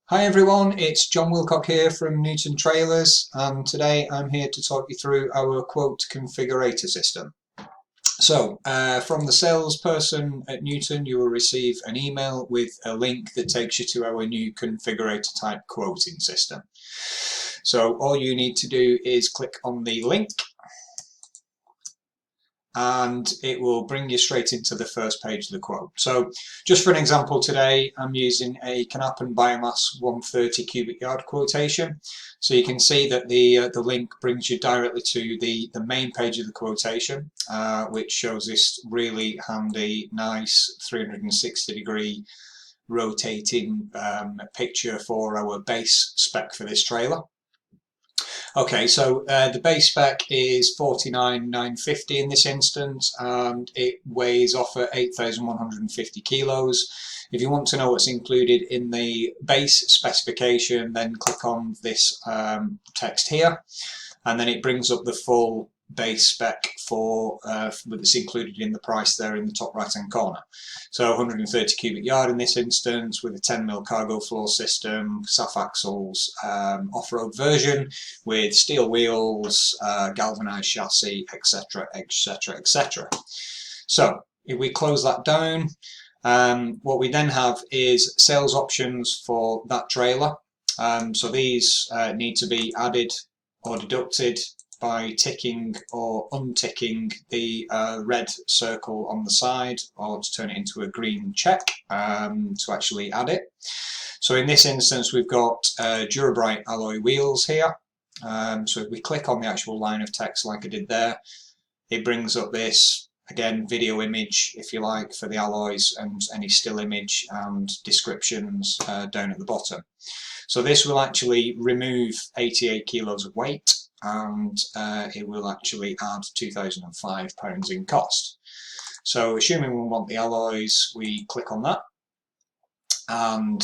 Hi everyone, it's John Wilcock here from Newton Trailers, and today I'm here to talk you through our quote configurator system. So from the salesperson at Newton, you will receive an email with a link that takes you to our new configurator type quoting system. So all you need to do is click on the link and it will bring you straight into the first page of the quote. So just for an example today, I'm using a Knappen biomass 130 cubic yard quotation. So you can see that the link brings you directly to the main page of the quotation, which shows this really handy, nice 360-degree rotating picture for our base spec for this trailer. Okay, so the base spec is 49,950 in this instance, and it weighs off at 8,150 kilos. If you want to know what's included in the base specification, then click on this text here, and then it brings up the full base spec for that's included in the price there in the top right hand corner. So 130 cubic yard in this instance with a 10mm cargo floor system, SAF axles, off-road version with steel wheels, galvanized chassis, etc, etc, etc. So if we close that down, what we then have is sales options for that trailer. So these need to be added or deducted by ticking or unticking the red circle on the side, or to turn it into a green check to actually add it. So in this instance we've got Durabright alloy wheels here. So if we click on the actual line of text like I did there, it brings up this, again, video image if you like for the alloys, and any still image and descriptions down at the bottom. So this will actually remove 88 kilos of weight, and it will actually add £2,005 in cost. So assuming we want the alloys, we click on that, and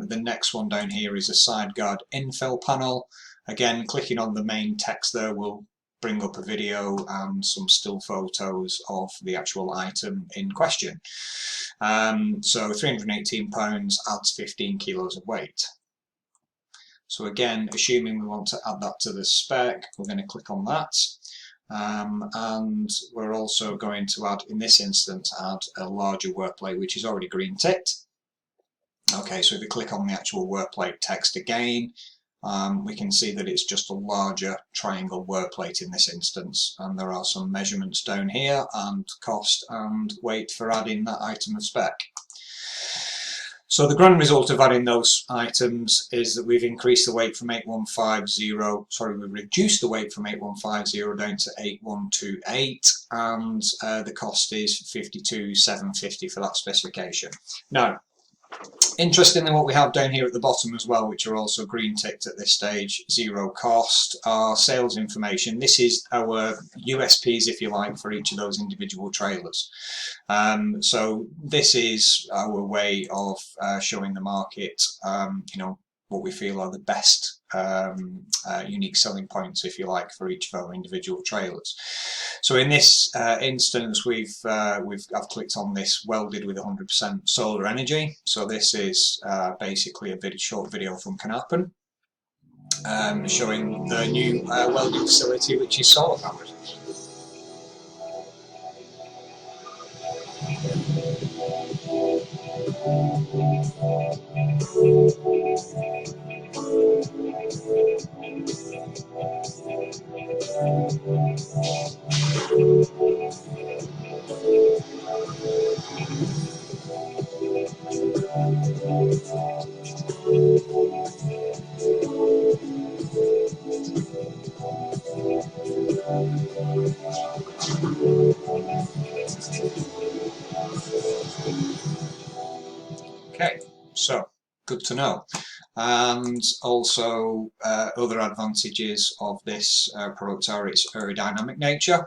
the next one down here is a side guard infill panel. Again, clicking on the main text there will bring up a video and some still photos of the actual item in question. So £318 adds 15 kilos of weight. So again, assuming we want to add that to the spec, we're going to click on that. And we're also going to add, in this instance, add a larger work plate, which is already green ticked. Okay, so if we click on the actual work plate text again, we can see that it's just a larger triangle work plate in this instance, and there are some measurements down here and cost and weight for adding that item of spec. So the grand result of adding those items is that we've increased the weight from 8150, sorry, we've reduced the weight from 8150 down to 8128, and the cost is 52,750 for that specification. Now, interestingly, what we have down here at the bottom as well, which are also green ticked at this stage, zero cost, are sales information. This is our USPs, if you like, for each of those individual trailers. So this is our way of showing the market, you know, what we feel are the best unique selling points, if you like, for each of our individual trailers. So in this instance, I've clicked on this welded with 100% solar energy. So this is basically a short video from Knappen showing the new welding facility, which is solar powered. Okay, so good to know. And also other advantages of this product are its aerodynamic nature.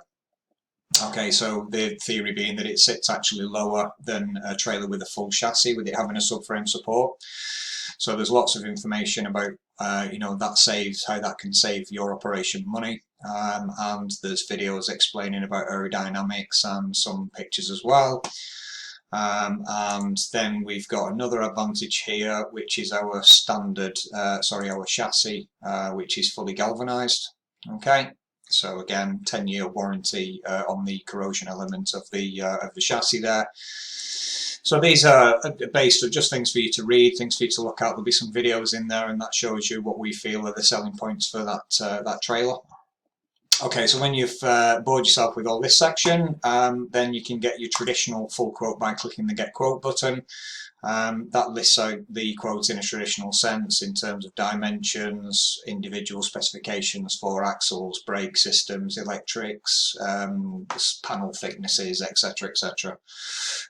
Okay, so the theory being that it sits actually lower than a trailer with a full chassis, with it having a subframe support. So there's lots of information about you know, that saves, how that can save your operation money, and there's videos explaining about aerodynamics and some pictures as well. And then we've got another advantage here, which is our standard, our chassis, which is fully galvanized. Okay, so again, 10-year warranty on the corrosion element of the chassis there. So these are based on just things for you to read, things for you to look at. There'll be some videos in there, and that shows you what we feel are the selling points for that trailer. Okay, so when you've bored yourself with all this section, then you can get your traditional full quote by clicking the Get Quote button. That lists out the quotes in a traditional sense in terms of dimensions, individual specifications for axles, brake systems, electrics, panel thicknesses, etc, etc.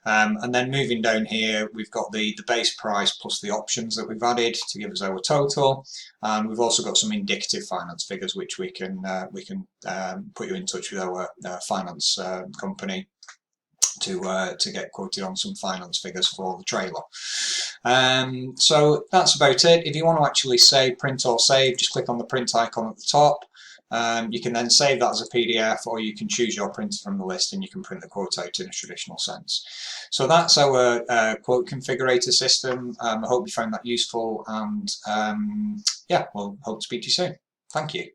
And then moving down here, we've got the base price plus the options that we've added to give us our total. And we've also got some indicative finance figures which we can put you in touch with our finance company to get quoted on some finance figures for the trailer. So that's about it. If you want to actually print or save, just click on the print icon at the top. You can then save that as a PDF, or you can choose your printer from the list and you can print the quote out in a traditional sense. So that's our quote configurator system. I hope you found that useful, and yeah, we'll hope to speak to you soon. Thank you.